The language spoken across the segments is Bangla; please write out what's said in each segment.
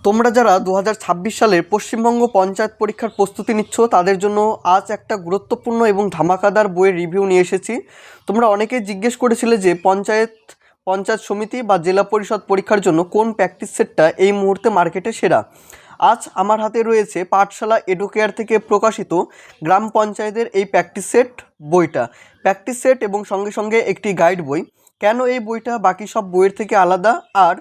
তোমরা যারা 2026 সালের পশ্চিমবঙ্গ পঞ্চায়েত পরীক্ষার প্রস্তুতি নিচ্ছ তাদের জন্য আজ একটা গুরুত্বপূর্ণ এবং ধামাকাদার বইয়ের রিভিউ নিয়ে এসেছি। তোমরা অনেকেই জিজ্ঞেস করেছিলে যে পঞ্চায়েত সমিতি বা জেলা পরিষদ পরীক্ষার জন্য কোন প্র্যাকটিস সেটটা এই মুহূর্তে মার্কেটে সেরা। আজ আমার হাতে রয়েছে পাঠশালা এডুকেয়ার থেকে প্রকাশিত গ্রাম পঞ্চায়েতের এই প্র্যাকটিস সেট বইটা। প্র্যাকটিস সেট এবং সঙ্গে সঙ্গে একটি গাইড বই। কেন এই বইটা বাকি সব বইয়ের থেকে আলাদা আর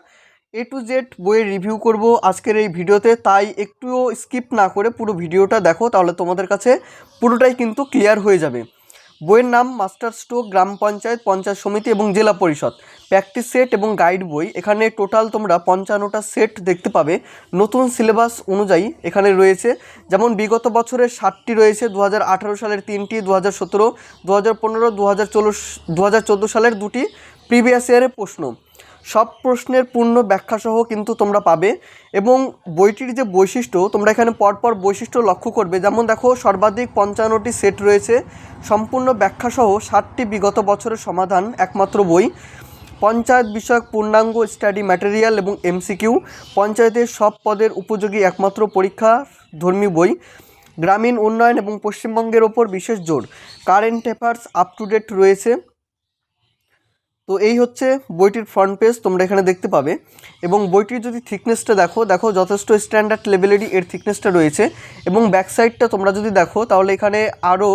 A to Z বইয়ের রিভিউ করব আজকের এই ভিডিওতে, তাই একটুও স্কিপ না করে পুরো ভিডিওটা দেখো, তাহলে তোমাদের কাছে পুরোটাই কিন্তু ক্লিয়ার হয়ে যাবে। বইয়ের নাম মাস্টার স্ট্রোক গ্রাম পঞ্চায়েত, পঞ্চায়েত সমিতি এবং জেলা পরিষদ প্র্যাকটিস সেট এবং গাইড বই। এখানে টোটাল তোমরা 55টা সেট দেখতে পাবে। নতুন সিলেবাস অনুযায়ী এখানে রয়েছে, যেমন বিগত বছরের 60টি রয়েছে, 2018 সালের 3টি, 2017, 2015, 2014 সালের 2টি প্রিভিয়াস ইয়ারের প্রশ্ন। সব প্রশ্নের পূর্ণ ব্যাখ্যাসহ কিন্তু তোমরা পাবে। এবং বইটির যে বৈশিষ্ট্য, তোমরা এখানে পরপর বৈশিষ্ট্য লক্ষ্য করবে। যেমন দেখো, সর্বাধিক 55টি সেট রয়েছে, সম্পূর্ণ ব্যাখ্যাসহ 60টি বিগত বছরের সমাধান একমাত্র বই, পঞ্চায়েত বিষয়ক পূর্ণাঙ্গ স্টাডি ম্যাটেরিয়াল এবং MCQ, পঞ্চায়েতের সব পদের উপযোগী একমাত্র পরীক্ষা ধর্মী বই, গ্রামীণ উন্নয়ন এবং পশ্চিমবঙ্গের ওপর বিশেষ জোর, current affairs up to date রয়েছে। তো এই হচ্ছে বইটির ফ্রন্ট পেজ, তোমরা এখানে দেখতে পাবে। এবং বইটির যদি থিকনেসটা দেখো যথেষ্ট স্ট্যান্ডার্ড লেভেলেরই এর থিকনেসটা রয়েছে। এবং ব্যাক সাইডটা তোমরা যদি দেখো তাহলে এখানে আরও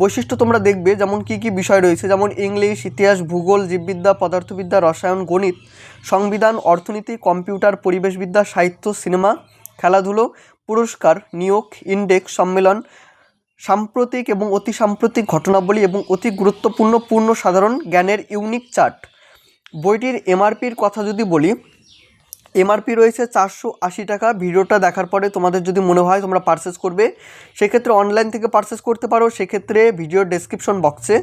বৈশিষ্ট্য তোমরা দেখবে, যেমন কি কি বিষয় রয়েছে, যেমন ইংলিশ, ইতিহাস, ভূগোল, জীববিদ্যা, পদার্থবিদ্যা, রসায়ন, গণিত, সংবিধান, অর্থনীতি, কম্পিউটার, পরিবেশবিদ্যা, সাহিত্য, সিনেমা, খেলাধুলো, পুরস্কার, নিয়োগ, ইন্ডেক্স, সম্মেলন, সাম্প্রতিক এবং অতি সাম্প্রতিক ঘটনাবলী এবং অতি গুরুত্বপূর্ণ পূর্ণ সাধারণ জ্ঞানের ইউনিক চার্ট। বইটির MRPর কথা যদি বলি, MRP রয়েছে 480 টাকা। ভিডিওটা দেখার পরে তোমাদের যদি মনে হয় তোমরা পারচেস করবে, সেক্ষেত্রে অনলাইন থেকে পারচেস করতে পারো। সেক্ষেত্রে ভিডিওর ডেসক্রিপশন বক্সে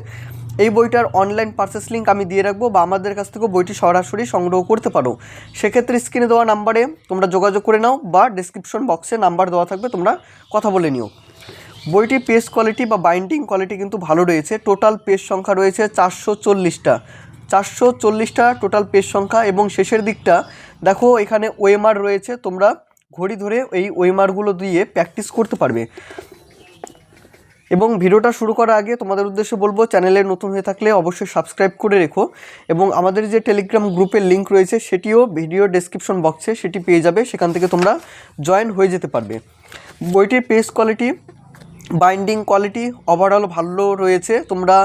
এই বইটার অনলাইন পারচেস লিঙ্ক আমি দিয়ে রাখবো, বা আমাদের কাছ থেকেও বইটি সরাসরি সংগ্রহ করতে পারো। সেক্ষেত্রে স্ক্রিনে দেওয়া নাম্বারে তোমরা যোগাযোগ করে নাও, বা ডেসক্রিপশন বক্সে নাম্বার দেওয়া থাকবে, তোমরা কথা বলে নিও। বইটির পেজ কোয়ালিটি বা বাইন্ডিং কোয়ালিটি কিন্তু ভালো রয়েছে। টোটাল পেজ সংখ্যা রয়েছে 440টা টোটাল পেজ সংখ্যা। এবং শেষের দিকটা দেখো, এখানে OMR রয়েছে, তোমরা ঘড়ি ধরে এই OMRগুলো দিয়ে প্র্যাকটিস করতে পারবে। এবং ভিডিওটা শুরু করার আগে তোমাদের উদ্দেশ্যে বলবো, চ্যানেলে নতুন হয়ে থাকলে অবশ্যই সাবস্ক্রাইব করে রেখো। এবং আমাদের যে টেলিগ্রাম গ্রুপের লিঙ্ক রয়েছে সেটিও ভিডিও ডেসক্রিপশন বক্সে সেটি পেয়ে যাবে, সেখান থেকে তোমরা জয়েন হয়ে যেতে পারবে। বইটির page quality, binding quality overall ভালো রয়েছে। তোমরা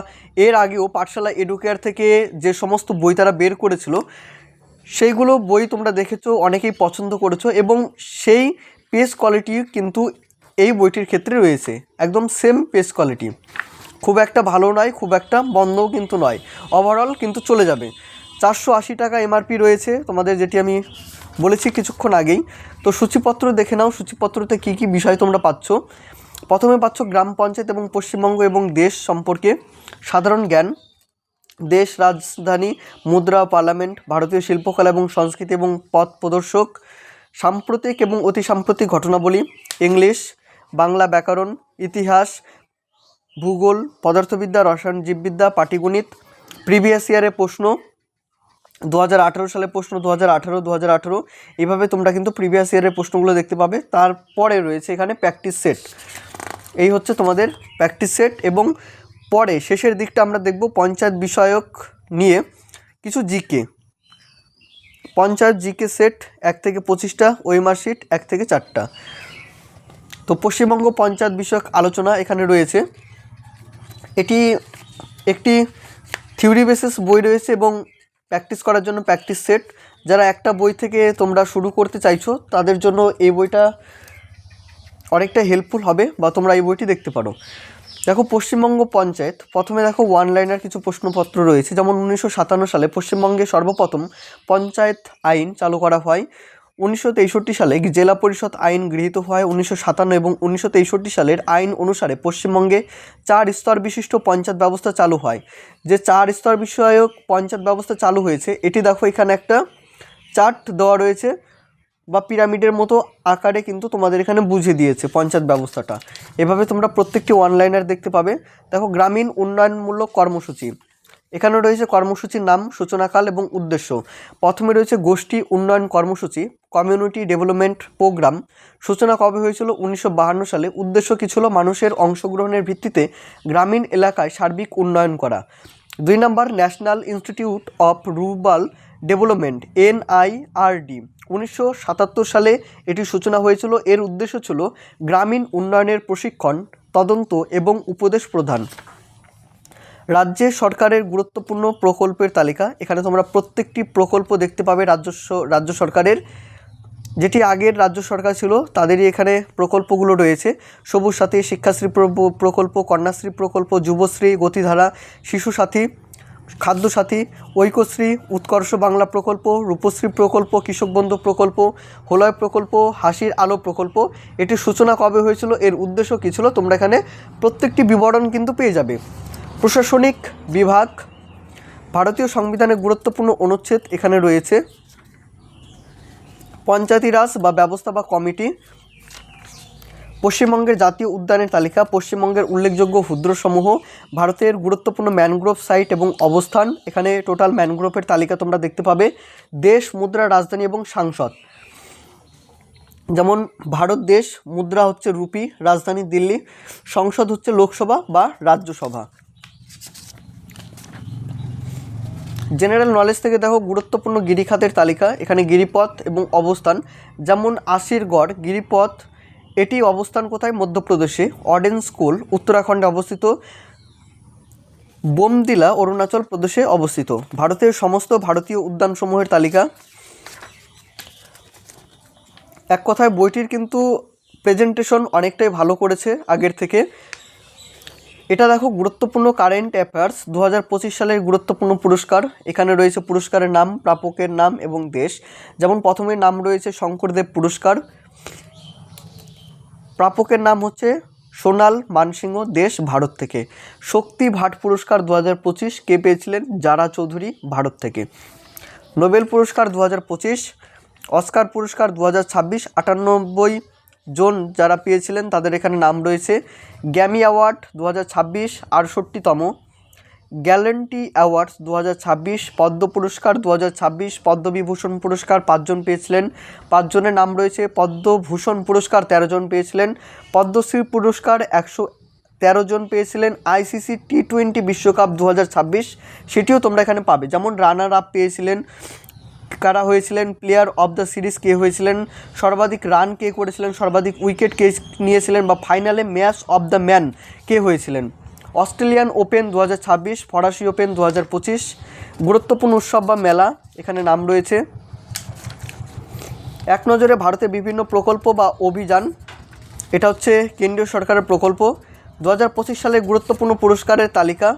এর আগেও পাঠশালা এডুকেয়ার থেকে যে সমস্ত বই তারা বের করেছিল সেইগুলো বই তোমরা দেখেছো, অনেকেই পছন্দ করেছো, এবং সেই পেজ কোয়ালিটি কিন্তু এই বইটির ক্ষেত্রে রয়েছে। একদম সেম পেজ কোয়ালিটি, খুব একটা ভালো নয়, খুব একটা মন্দও কিন্তু নয়, ওভারঅল কিন্তু চলে যাবে। 480 টাকা MRP রয়েছে তোমাদের, যেটি আমি বলেছি কিছুক্ষণ আগেই। তো সূচিপত্র দেখে নাও, সূচিপত্রতে কী কী বিষয় তোমরা পাচ্ছ। প্রথমে পাচ্ছ গ্রাম পঞ্চায়েত এবং পশ্চিমবঙ্গ এবং দেশ সম্পর্কে সাধারণ জ্ঞান, দেশ, রাজধানী, মুদ্রা, পার্লামেন্ট, ভারতীয় শিল্পকলা এবং সংস্কৃতি এবং পথ প্রদর্শক, সাম্প্রতিক এবং অতি সাম্প্রতিক ঘটনাবলী, ইংলিশ, বাংলা ব্যাকরণ, ইতিহাস, ভূগোল, পদার্থবিদ্যা, রসায়ন, জীববিদ্যা, পাটিগণিত, প্রিভিয়াস ইয়ারের প্রশ্ন, 2018 সালের প্রশ্ন, 2018 এইভাবে তোমরা কিন্তু প্রিভিয়াস ইয়ারের প্রশ্নগুলো দেখতে পাবে। তারপরে রয়েছে এখানে প্র্যাকটিস সেট। এই হচ্ছে তোমাদের প্র্যাকটিস সেট। এবং পরে শেষের দিকটা আমরা দেখব পঞ্চায়েত বিষয়ক নিয়ে কিছু জিকে। পঞ্চায়েত জিকে সেট 1 থেকে 25টা, OMR শিট 1 থেকে 4টা। তো পশ্চিমবঙ্গ পঞ্চায়েত বিষয়ক আলোচনা এখানে রয়েছে। এটি একটি থিওরি বেসিস বই রয়েছে এবং প্র্যাকটিস করার জন্য প্র্যাকটিস সেট। যারা একটা বই থেকে তোমরা শুরু করতে চাইছো তাদের জন্য এই বইটা অনেকটা হেল্পফুল হবে, বা তোমরা এই বইটি দেখতে পারো। দেখো, পশ্চিমবঙ্গ পঞ্চায়েত, প্রথমে দেখো ওয়ান লাইনার কিছু প্রশ্নপত্র রয়েছে। যেমন 1957 সালে পশ্চিমবঙ্গে সর্বপ্রথম পঞ্চায়েত আইন চালু করা হয়। 1963 সালে জেলা পরিষদ আইন গৃহীত হয়। 1957 এবং 1963 সালের আইন অনুসারে পশ্চিমবঙ্গে 4 স্তর বিশিষ্ট পঞ্চায়েত ব্যবস্থা চালু হয়। যে 4 স্তর বিষয়ক পঞ্চায়েত ব্যবস্থা চালু হয়েছে, এটি দেখো এখানে একটা চার্ট দেওয়া রয়েছে, বা পিরামিডের মতো আকারে কিন্তু তোমাদের এখানে বুঝিয়ে দিয়েছে পঞ্চায়েত ব্যবস্থাটা। এভাবে তোমরা প্রত্যেকটি অনলাইনার দেখতে পাবে। দেখো, গ্রামীণ উন্নয়নমূলক কর্মসূচি, এখানে রয়েছে কর্মসূচির নাম, সূচনাকাল এবং উদ্দেশ্য। প্রথমে রয়েছে গোষ্ঠী উন্নয়ন কর্মসূচি। কমিউনিটি ডেভেলপমেন্ট প্রোগ্রাম সূচনা কবে হয়েছিল? 1952 সালে। উদ্দেশ্য কী ছিল? মানুষের অংশগ্রহণের ভিত্তিতে গ্রামীণ এলাকায় সার্বিক উন্নয়ন করা। 2 নম্বর, national institute of rural development NIRD 1977 সালে এটি সূচনা হয়েছিল। এর উদ্দেশ্য ছিল গ্রামীণ উন্নয়নের প্রশিক্ষণ, তদন্ত এবং উপদেশ প্রদান। রাজ্যের সরকারের গুরুত্বপূর্ণ প্রকল্পের তালিকা, এখানে তোমরা প্রত্যেকটি প্রকল্প দেখতে পাবে রাজ্য সরকারের, যেটি আগের রাজ্য সরকার ছিল তাদেরই এখানে প্রকল্পগুলো রয়েছে। সবুজ সাথী, শিক্ষাশ্রী প্রকল্প, কন্যাশ্রী প্রকল্প, যুবশ্রী, গতিধারা, শিশু সাথী, খাদ্যসাথী, ঐক্যশ্রী, উৎকর্ষ বাংলা প্রকল্প, রূপশ্রী প্রকল্প, কৃষক বন্ধু প্রকল্প, হোলয় প্রকল্প, হাসির আলো প্রকল্প। এটির সূচনা কবে হয়েছিল? এর উদ্দেশ্য কী ছিল? তোমরা এখানে প্রত্যেকটি বিবরণ কিন্তু পেয়ে যাবে। প্রশাসনিক বিভাগ, ভারতীয় সংবিধানের গুরুত্বপূর্ণ অনুচ্ছেদ এখানে রয়েছে। পঞ্চায়েতি রাজ বা ব্যবস্থা বা কমিটি, পশ্চিমবঙ্গের জাতীয় উদ্যানের তালিকা, পশ্চিমবঙ্গের উল্লেখযোগ্য হ্রদসমূহ, ভারতের গুরুত্বপূর্ণ ম্যানগ্রোভ সাইট এবং অবস্থান, এখানে টোটাল ম্যানগ্রোভের তালিকা তোমরা দেখতে পাবে। দেশ, মুদ্রা, রাজধানী এবং সাংসদ, যেমন ভারত দেশ, মুদ্রা হচ্ছে রুপি, রাজধানী দিল্লি, সংসদ হচ্ছে লোকসভা বা রাজ্যসভা। জেনারেল নলেজ থেকে দেখো গুরুত্বপূর্ণ গিরিখাতের তালিকা, এখানে গিরিপথ এবং অবস্থান, যেমন আশিরগড় গিরিপথ, এটি অবস্থান কোথায়? মধ্যপ্রদেশে। অডেন স্কুল উত্তরাখণ্ডে অবস্থিত, বোমদিলা অরুণাচল প্রদেশে অবস্থিত। ভারতের সমস্ত ভারতীয় উদ্যানসমূহের তালিকা। এক কথায় বইটির কিন্তু প্রেজেন্টেশন অনেকটাই ভালো করেছে আগের থেকে। এটা দেখো গুরুত্বপূর্ণ কারেন্ট অ্যাফেয়ার্স 2025 সালের গুরুত্বপূর্ণ পুরস্কার, এখানে রয়েছে পুরস্কারের নাম, প্রাপকের নাম এবং দেশ। যেমন প্রথমে নাম রয়েছে শঙ্করদেব পুরস্কার, প্রাপকের নাম হচ্ছে সোনাল মানসিংহ, দেশ ভারত থেকে। শক্তি ভাট পুরস্কার 2025 কে পেয়েছিলেন? জারা চৌধুরী, ভারত থেকে। নোবেল পুরস্কার 2025, অস্কার পুরস্কার 2026 98 জন যারা পেয়েছিলেন তাদের এখানে নাম রয়েছে। গ্র্যামি অ্যাওয়ার্ড 2026 68তম, গ্যালেন্টি অ্যাওয়ার্ডস 2026, পদ্ম পুরস্কার 2026, পদ্মবিভূষণ পুরস্কার 5 জন পেয়েছিলেন, 5 জনের নাম রয়েছে। পদ্মভূষণ পুরস্কার 13 জন পেয়েছিলেন, পদ্মশ্রী পুরস্কার 113 জন পেয়েছিলেন। ICC T20 বিশ্বকাপ 2026 সেটিও তোমরা এখানে পাবে। যেমন রানার আপ পেয়েছিলেন কারা হয়েছিলেন, প্লেয়ার অফ দ্য সিরিজ কে হয়েছিলেন, সর্বাধিক রান কে করেছিলেন, সর্বাধিক উইকেট কে নিয়েছিলেন, বা ফাইনালে ম্যাচ অফ দ্য ম্যান কে হয়েছিলেন। অস্ট্রেলিয়ান ওপেন 2026, ফরাসি ওপেন 2025, গুরুত্বপূর্ণ উৎসব বা মেলা এখানে নাম রয়েছে। এক নজরে ভারতের বিভিন্ন প্রকল্প বা অভিযান, এটা হচ্ছে কেন্দ্রীয় সরকারের প্রকল্প। 2025 সালের গুরুত্বপূর্ণ পুরস্কারের তালিকা,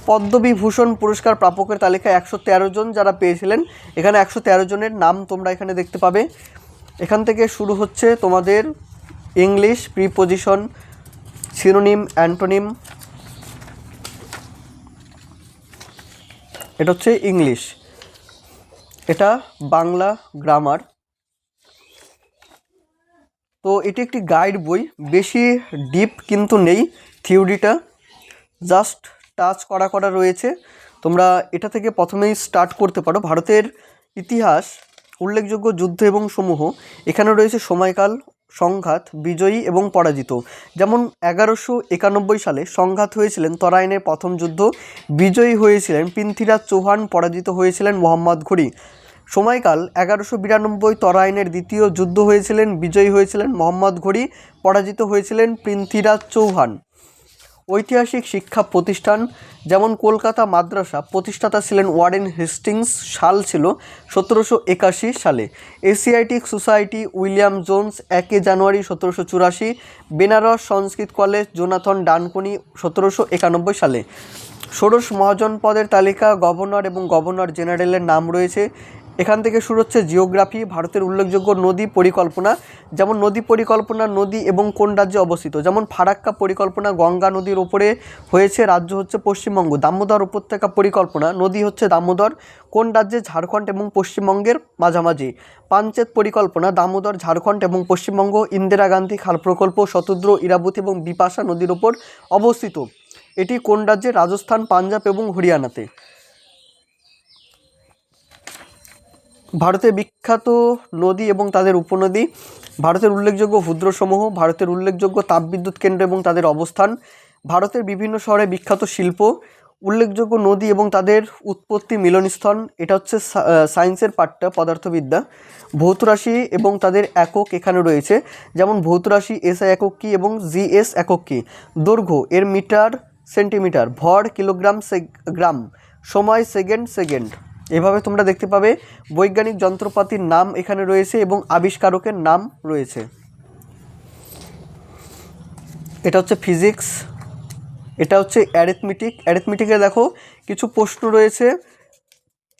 পদ্মবিভূষণ পুরস্কার প্রাপকের তালিকা 113 জন যারা পেয়েছিলেন, এখানে 113 জনের নাম তোমরা এখানে দেখতে পাবে। এখান থেকে শুরু হচ্ছে তোমাদের ইংলিশ, প্রিপোজিশন, সিনোনিম, অ্যান্টোনিম, এটা হচ্ছে ইংলিশ, এটা বাংলা গ্রামার। তো এটি একটি গাইড বই, বেশি ডিপ কিন্তু নেই, থিওরিটা জাস্ট টাচ করা রয়েছে। তোমরা এটা থেকে প্রথমেই স্টার্ট করতে পারো। ভারতের ইতিহাস, উল্লেখযোগ্য যুদ্ধ এবং সমূহ, এখানে রয়েছে সময়কাল, সংঘাত, বিজয়ী এবং পরাজিত। যেমন 1191 সালে সংঘাত হয়েছিলেন তরাইনের প্রথম যুদ্ধ, বিজয়ী হয়েছিলেন পৃথ্বীরাজ চৌহান, পরাজিত হয়েছিলেন মোহাম্মদ ঘুরি। সময়কাল 1192 তরাইনের দ্বিতীয় যুদ্ধ হয়েছিলেন, বিজয়ী হয়েছিলেন মোহাম্মদ ঘুরি, পরাজিত হয়েছিলেন পৃথ্বীরাজ চৌহান। ঐতিহাসিক শিক্ষা প্রতিষ্ঠান, যেমন কলকাতা মাদ্রাসা, প্রতিষ্ঠাতা ছিলেন ওয়ারেন হেস্টিংস, সাল ছিল 1781 সালে। এশিয়াটিক সোসাইটি, উইলিয়াম জোন্স, 1 জানুয়ারি 1784। বেনারস সংস্কৃত কলেজ, জোনাথন ডানকুনি, 1791 সালে। ষোড়শ মহাজনপদের তালিকা, গভর্নর এবং গভর্নর জেনারেলের নাম রয়েছে। এখান থেকে শুরু হচ্ছে জিওগ্রাফি, ভারতের উল্লেখযোগ্য নদী পরিকল্পনা, যেমন নদী পরিকল্পনা, নদী এবং কোন রাজ্যে অবস্থিত। যেমন ফারাক্কা পরিকল্পনা গঙ্গা নদীর ওপরে হয়েছে, রাজ্য হচ্ছে পশ্চিমবঙ্গ। দামোদর উপত্যকা পরিকল্পনা, নদী হচ্ছে দামোদর, কোন রাজ্যে? ঝাড়খণ্ড এবং পশ্চিমবঙ্গের মাঝামাঝি। পাঞ্চেত পরিকল্পনা, দামোদর, ঝাড়খণ্ড এবং পশ্চিমবঙ্গ। ইন্দিরা গান্ধী খাল প্রকল্প, শতদ্র, ইরাবতী এবং বিপাশা নদীর ওপর অবস্থিত। এটি কোন রাজ্যে? রাজস্থান, পাঞ্জাব এবং হরিয়ানাতে। ভারতের বিখ্যাত নদী এবং তাদের উপনদী, ভারতের উল্লেখযোগ্য ক্ষুদ্রসমূহ, ভারতের উল্লেখযোগ্য তাপবিদ্যুৎ কেন্দ্র এবং তাদের অবস্থান, ভারতের বিভিন্ন শহরে বিখ্যাত শিল্প, উল্লেখযোগ্য নদী এবং তাদের উৎপত্তি মিলনস্থল, এটা হচ্ছে সায়েন্সের পার্টটা, পদার্থবিদ্যা। ভৌতরাশি এবং তাদের একক এখানে রয়েছে, যেমন ভৌতরাশি এসআই একক কী এবং জিএস একক কী। দৈর্ঘ্য এর মিটার সেন্টিমিটার, ভর কিলোগ্রাম গ্রাম, সময় সেকেন্ড। এভাবে তোমরা দেখতে পাবে বৈজ্ঞানিক যন্ত্রপাতির নাম এখানে রয়েছে এবং আবিষ্কারকের নাম রয়েছে। এটা হচ্ছে ফিজিক্স, এটা হচ্ছে অ্যারিথমেটিকে দেখো কিছু প্রশ্ন রয়েছে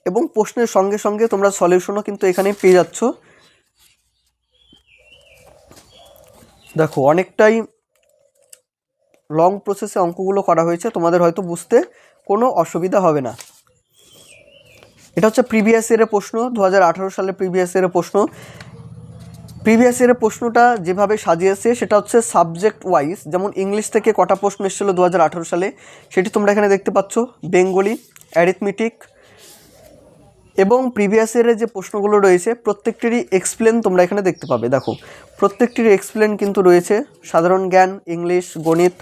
এবং প্রশ্নের সঙ্গে সঙ্গে তোমরা সলিউশনও কিন্তু এখানে পেয়ে যাচ্ছ। দেখো অনেকটাই লং প্রসেসে অঙ্কগুলো করা হয়েছে, তোমাদের হয়তো বুঝতে কোনো অসুবিধা হবে না। এটা হচ্ছে প্রিভিয়াস ইয়ারের প্রশ্ন, 2018 সালে প্রিভিয়াস ইয়ারের প্রশ্ন। প্রিভিয়াস ইয়ারের প্রশ্নটা যেভাবে সাজিয়েছে সেটা হচ্ছে সাবজেক্ট ওয়াইজ, যেমন ইংলিশ থেকে কটা প্রশ্ন এসেছিলো 2018 সালে সেটি তোমরা এখানে দেখতে পাচ্ছ, বেঙ্গলি, অ্যারিথমেটিক এবং প্রিভিয়াস ইয়ারের যে প্রশ্নগুলো রয়েছে প্রত্যেকটিরই এক্সপ্লেন তোমরা এখানে দেখতে পাবে। দেখো প্রত্যেকটির এক্সপ্লেন কিন্তু রয়েছে, সাধারণ জ্ঞান, ইংলিশ, গণিত।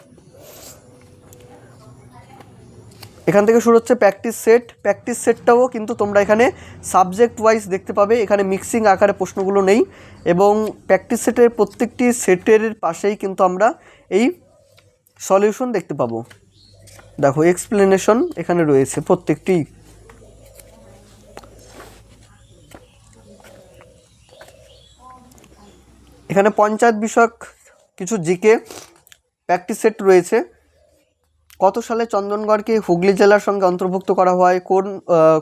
এখান থেকে শুরু হচ্ছে প্র্যাকটিস সেটটাও কিন্তু তোমরা এখানে সাবজেক্ট ওয়াইজ দেখতে পাবে, এখানে মিক্সিং আকারে প্রশ্নগুলো নেই এবং প্র্যাকটিস সেটের প্রত্যেকটি সেটের পাশেই কিন্তু আমরা এই সলিউশন দেখতে পাবো। দেখো এক্সপ্লেনেশন এখানে রয়েছে প্রত্যেকটি। এখানে পঞ্চায়েত বিষয়ক কিছু জিকে প্র্যাকটিস সেট রয়েছে। কত সালে চন্দনগড়কে হুগলি জেলার সঙ্গে অন্তর্ভুক্ত করা হয়?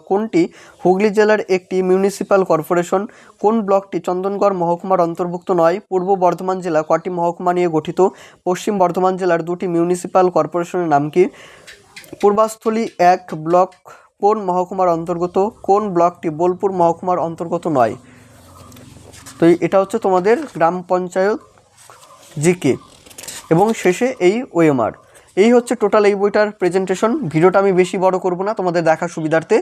কোনটি হুগলি জেলার একটি মিউনিসিপ্যাল কর্পোরেশন? কোন ব্লকটি চন্দনগড় মহকুমার অন্তর্ভুক্ত নয়? পূর্ব বর্ধমান জেলা কটি মহকুমা নিয়ে গঠিত? পশ্চিম বর্ধমান জেলার দুটি মিউনিসিপ্যাল কর্পোরেশনের নাম কি? পূর্বাস্থলী 1 ব্লক কোন মহকুমার অন্তর্গত? কোন ব্লকটি বোলপুর মহকুমার অন্তর্গত নয়? তো এটা হচ্ছে তোমাদের গ্রাম পঞ্চায়েত জিকে এবং শেষে এই ওএমআর। এই হচ্ছে টোটাল এই বইটার প্রেজেন্টেশন। ভিডিওটা আমি বেশি বড় করব না তোমাদের দেখার সুবিধার্থে।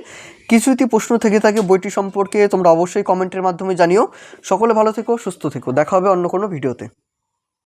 কিছু যদি প্রশ্ন থেকে থাকে বইটি সম্পর্কে তোমরা অবশ্যই কমেন্টের মাধ্যমে জানিও। সকলে ভালো থেকো, সুস্থ থেকো, দেখা হবে অন্য কোনো ভিডিওতে।